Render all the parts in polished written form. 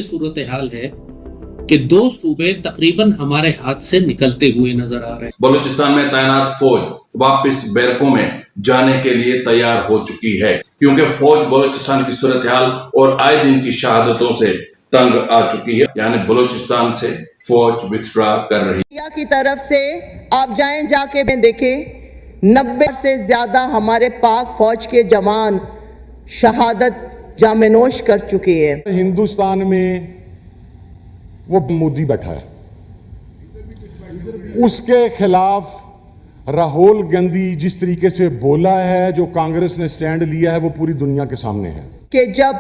सूरत हाल है कि दो सूबे तकरीबन हमारे हाथ से निकलते हुए नजर आ रहे हैं। बलूचिस्तान में तैनात फौज वापस बैरकों में जाने के लिए तैयार हो चुकी है, क्योंकि फौज बलूचिस्तान की सूरत हाल और आए दिन की शहादतों से तंग आ चुकी है। यानी बलूचिस्तान से फौज विथड्रॉ कर रही इंडिया की तरफ से आप जाएं, जाके देखें 90 से ज्यादा हमारे पाक फौज के जवान शहादत जामनोश कर चुके हैं। हिंदुस्तान में वो मोदी बैठा है, उसके खिलाफ राहुल गांधी जिस तरीके से बोला है, जो कांग्रेस ने स्टैंड लिया है, वो पूरी दुनिया के सामने है कि जब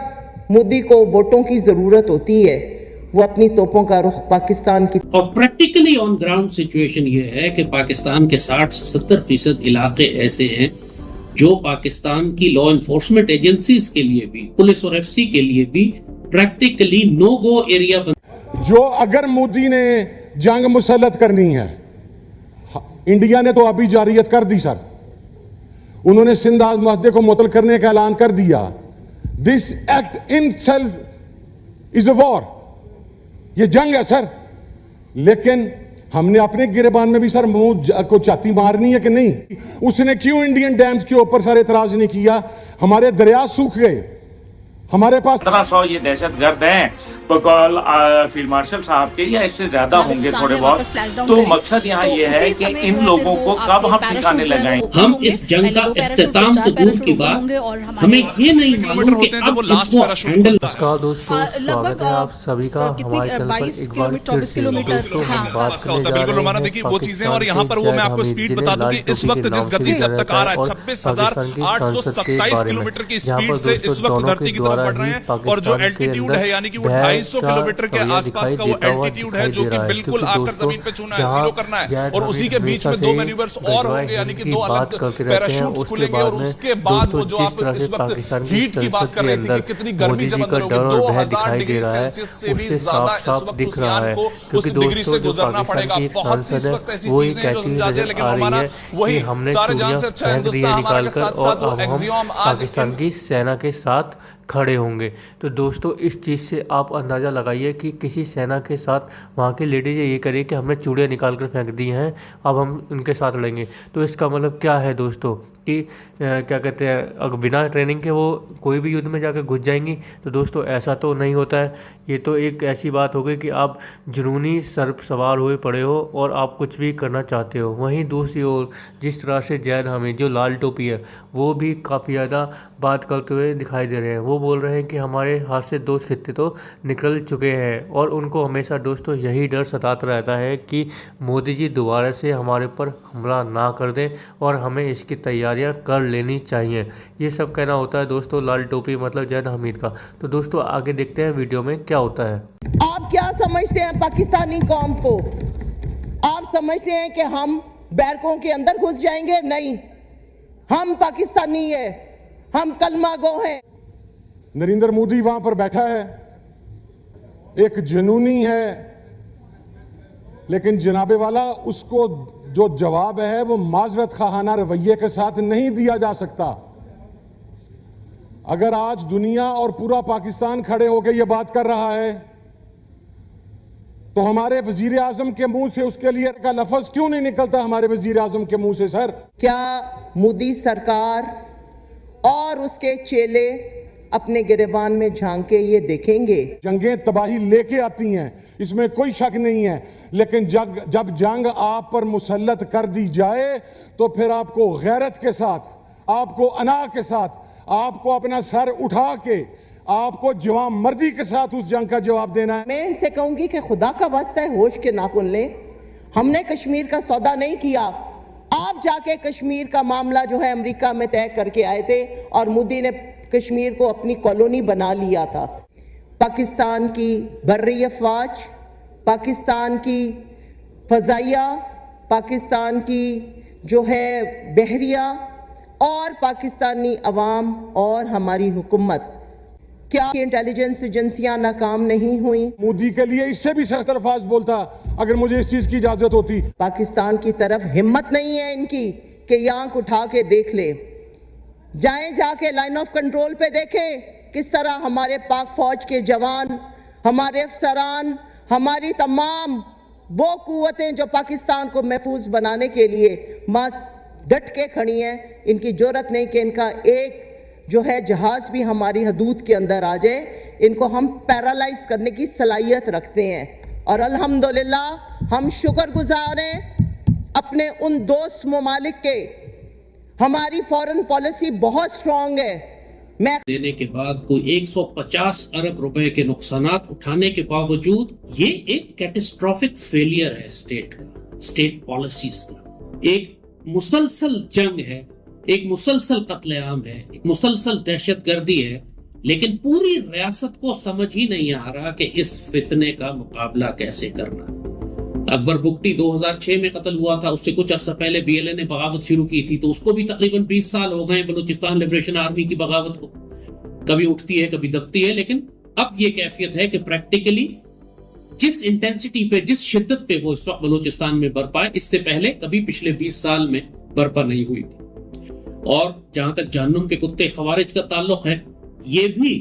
मोदी को वोटों की जरूरत होती है वो अपनी तोपों का रुख पाकिस्तान की और प्रैक्टिकली ऑन ग्राउंड सिचुएशन ये है कि पाकिस्तान के 60 से 70% इलाके ऐसे हैं जो पाकिस्तान की लॉ एनफोर्समेंट एजेंसीज के लिए भी, पुलिस और एफसी के लिए भी प्रैक्टिकली नो गो एरिया बन। जो अगर मोदी ने जंग मुसल्लत करनी है, इंडिया ने तो अभी जारियत कर दी सर, उन्होंने सिंध मुआहदे को मुअत्तल करने का ऐलान कर दिया। This act in self is a war, ये जंग है सर। लेकिन हमने अपने गिरेबान में भी सर मुंह को छाती मारनी है कि नहीं? उसने क्यों इंडियन डैम्स के ऊपर सर एतराज नहीं किया? हमारे दरिया सूख गए, हमारे पास 1700 ये दहशतगर्द हैं बकौल फील्ड मार्शल साहब के, या इससे ज्यादा होंगे थोड़े बहुत। तो मकसद यहाँ ये है कि इन लोगों को कब हम ठिकाने लगाएं। हम इस जंग का इख्तिताम तो दूर की बात, हमें ये नहीं मालूम कि अब इसको हैंडल। नमस्कार दोस्तों, स्वागत है आप सभी का हमारे चैनल पर एक बार फिर से। दोस्तों हम बात करने जा रहे हैं देखिए वो चीजें, और यहाँ पर वो मैं आपको स्पीड बता दूं कि इस वक्त जिस गति से अब तक आ रहा है 26,827 किलोमीटर की स्पीड से इस वक्त धरती की तरफ बढ़ रहे हैं, और जो एल्टीट्यूड है यानी कि वो 250 किलोमीटर के आसपास का वो एल्टीट्यूड है जो कि बिल्कुल आकर जमीन पे छूना है, जीरो करना है। और उसी के बीच में 2 मैन्यूवर्स और होंगे, यानी कि 2 अलग पैराशूट खुलेंगे, और उसके बाद वो जो आप इस वक्त हीट की बात कर रहे थे कि कितनी गर्मी जब अंदर होगी, 2000 डिग्री सेल्सियस से भी ज्यादा इस वक्त उस यान को उस डिग्री से गुजरना पड़ेगा। बहुत सी इस वक्त ऐसी चीजें जो समझाते हैं, लेकिन हमारा वही सारे जान से अच्छा हिंदुस्तान हमारे साथ साथ वो एक्सियम आज पाकिस्तान की सेना के साथ खड़े होंगे। तो दोस्तों इस चीज़ से आप अंदाज़ा लगाइए कि किसी सेना के साथ वहाँ के लेडीज ये करिए कि हमने चूड़ियाँ निकाल कर फेंक दी हैं, अब हम उनके साथ लड़ेंगे। तो इसका मतलब क्या है दोस्तों कि क्या कहते हैं, अगर बिना ट्रेनिंग के वो कोई भी युद्ध में जाकर घुस जाएंगी? तो दोस्तों ऐसा तो नहीं होता है। ये तो एक ऐसी बात हो गई कि आप जुनूनी सर्प सवार हुए पड़े हो और आप कुछ भी करना चाहते हो। वहीं दूसरी ओर जिस तरह से जैद हमीद जो लाल टोपी है वो भी काफ़ी ज़्यादा बात करते हुए दिखाई दे रहे हैं। वो बोल रहे हैं कि हमारे हाथ से 2 खित्ते तो निकल चुके हैं, और उनको हमेशा दोस्तों यही डर सताता रहता है कि मोदी जी दोबारा से हमारे ऊपर हमला ना कर दें, और हमें इसकी तैयारियां कर लेनी चाहिए। ये सब कहना होता है दोस्तों लाल टोपी मतलब जैद हमीद का। तो दोस्तों आगे देखते हैं वीडियो में क्या होता है। आप क्या समझते हैं पाकिस्तानी कौम को? आप समझते हैं कि हम बैरकों के अंदर घुस जाएंगे? नहीं, हम पाकिस्तानी है, हम कलमा गो हैं। नरेंद्र मोदी वहां पर बैठा है, एक जुनूनी है, लेकिन जनाबे वाला उसको जो जवाब है वो माजरत खाना रवैये के साथ नहीं दिया जा सकता। अगर आज दुनिया और पूरा पाकिस्तान खड़े होकर ये बात कर रहा है तो हमारे वजीर आजम के मुंह से उसके लिए का लफ्ज क्यों नहीं निकलता हमारे वजीर आजम के मुंह से? सर, क्या मोदी सरकार और उसके चेले अपने गिरेबान में झांक के ये देखेंगे? जंगें तबाही लेके आती हैं, इसमें कोई शक नहीं है, लेकिन जब जंग आप पर मुसल्लत कर दी जाए तो फिर आपको गैरत के साथ, आपको अना के साथ, आपको अपना सर उठा के, आपको जवान मर्दी के साथ उस जंग का जवाब देना है। मैं इनसे कहूंगी कि खुदा का वास्ता है होश के नाखून लें। हमने कश्मीर का सौदा नहीं किया। आप जाके कश्मीर का मामला जो है अमेरिका में तय करके आए थे, और मोदी ने कश्मीर को अपनी कॉलोनी बना लिया था। पाकिस्तान की बर्री अफवाज, पाकिस्तान की फजाइया, पाकिस्तान की जो है बहरिया, और पाकिस्तानी अवाम और हमारी हुकूमत, क्या इंटेलिजेंस एजेंसियां नाकाम नहीं हुई? मोदी के लिए इससे भी सख्त अल्फाज बोलता अगर मुझे इस चीज की इजाजत होती। पाकिस्तान की तरफ हिम्मत नहीं है इनकी कि आंख उठा के देख ले। जाएं, जाके लाइन ऑफ कंट्रोल पे देखें किस तरह हमारे पाक फौज के जवान हमारे अफसरान, हमारी तमाम वो कुव्वतें जो पाकिस्तान को महफूज बनाने के लिए डट के खड़ी हैं, इनकी ज़रूरत नहीं कि इनका एक जो है जहाज़ भी हमारी हदूद के अंदर आ जाए। इनको हम पैरालाइज करने की सलाहियत रखते हैं और अल्हम्दुलिल्लाह हम शुक्रगुजार हैं अपने उन दोस्त ममालिक के। हमारी फॉरेन पॉलिसी बहुत स्ट्रांग है। मैं देने के बाद कोई 150 अरब रुपए के नुकसानात उठाने के बावजूद ये एक कैटेस्ट्रॉफिक फेलियर है स्टेट का, स्टेट पॉलिसीज का। एक मुसलसल जंग है, एक मुसलसल कत्लेआम है, एक मुसलसल दहशतगर्दी है, लेकिन पूरी रियासत को समझ ही नहीं आ रहा कि इस फितने का मुकाबला कैसे करना। अकबर बुगटी 2006 में कत्ल हुआ था, उससे कुछ अर्सा पहले बीएलए ने बगावत शुरू की थी, तो उसको भी तकरीबन 20 साल हो गए बलूचिस्तान लिबरेशन आर्मी की बगावत को। कभी उठती है, कभी दबती है, लेकिन अब ये कैफियत है कि प्रैक्टिकली जिस इंटेंसिटी पे, जिस शिद्दत पे वो इस वक्त बलूचिस्तान में बरपा है, इससे पहले कभी पिछले 20 साल में बरपा नहीं हुई थी। और जहां तक जहन्नुम के कुत्ते खवारिज का ताल्लुक है, ये भी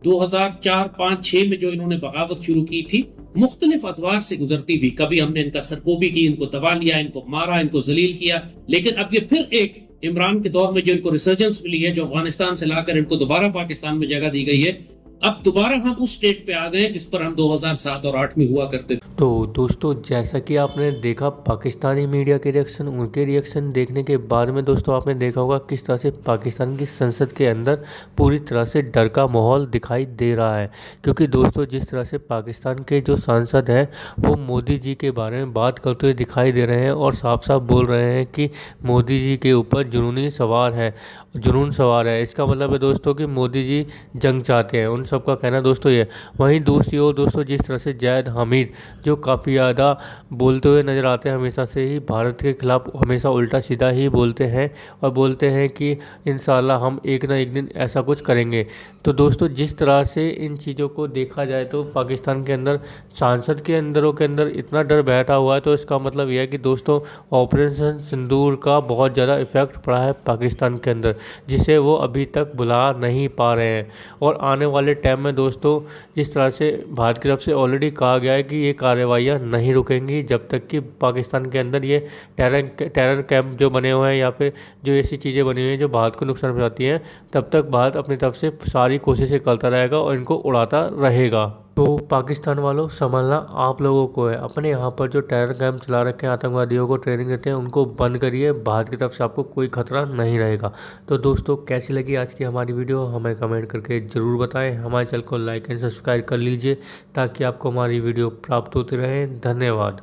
2004, 5, 6 में जो इन्होंने बगावत शुरू की थी, मुख्तलिफ अदवार से गुजरती भी। कभी हमने इनका सरकोबी की, इनको दबा लिया, इनको मारा, इनको जलील किया, लेकिन अब ये फिर एक इमरान के दौर में जो इनको रिसर्जेंस मिली है, जो अफगानिस्तान से लाकर इनको दोबारा पाकिस्तान में जगह दी गई है, अब दोबारा हम उस स्टेट पे आ गए जिस पर हम 2007 और 8 में हुआ करते थे। तो दोस्तों, जैसा कि आपने देखा पाकिस्तानी मीडिया के रिएक्शन, उनके रिएक्शन देखने के बाद में दोस्तों आपने देखा होगा किस तरह से पाकिस्तान की संसद के अंदर पूरी तरह से डर का माहौल दिखाई दे रहा है। क्योंकि दोस्तों, जिस तरह से पाकिस्तान के जो सांसद हैं वो मोदी जी के बारे में बात करते हुए दिखाई दे रहे हैं और साफ साफ बोल रहे हैं कि मोदी जी के ऊपर जुनून सवार है। इसका मतलब है दोस्तों कि मोदी जी जंग चाहते हैं, उन सबका कहना दोस्तों ये। वहीं दूसरी ओर दोस्तों, जिस तरह से जायद हामिद जो काफ़ी ज़्यादा बोलते हुए नज़र आते हैं, हमेशा से ही भारत के खिलाफ हमेशा उल्टा सीधा ही बोलते हैं और बोलते हैं कि इंशाल्लाह हम एक ना एक दिन ऐसा कुछ करेंगे। तो दोस्तों, जिस तरह से इन चीज़ों को देखा जाए तो पाकिस्तान के अंदर सांसद के अंदर इतना डर बैठा हुआ है, तो इसका मतलब यह है कि दोस्तों ऑपरेशन सिंदूर का बहुत ज़्यादा इफेक्ट पड़ा है पाकिस्तान के अंदर, जिसे वो अभी तक बुला नहीं पा रहे हैं। और आने वाले टाइम में दोस्तों, जिस तरह से भारत की तरफ से ऑलरेडी कहा गया है कि ये कार्रवाइयाँ नहीं रुकेंगी जब तक कि पाकिस्तान के अंदर ये टेरर कैंप जो बने हुए हैं या फिर जो ऐसी चीज़ें बनी हुई हैं जो भारत को नुकसान पहुंचाती हैं, तब तक भारत अपनी तरफ से सारी कोशिशें करता रहेगा और इनको उड़ाता रहेगा। तो पाकिस्तान वालों, संभलना आप लोगों को है। अपने यहाँ पर जो टेरर कैंप चला रखे हैं, आतंकवादियों को ट्रेनिंग देते हैं, उनको बंद करिए। भारत की तरफ से आपको कोई खतरा नहीं रहेगा। तो दोस्तों, कैसी लगी आज की हमारी वीडियो हमें कमेंट करके ज़रूर बताएं। हमारे चैनल को लाइक एंड सब्सक्राइब कर लीजिए ताकि आपको हमारी वीडियो प्राप्त होती रहे। धन्यवाद।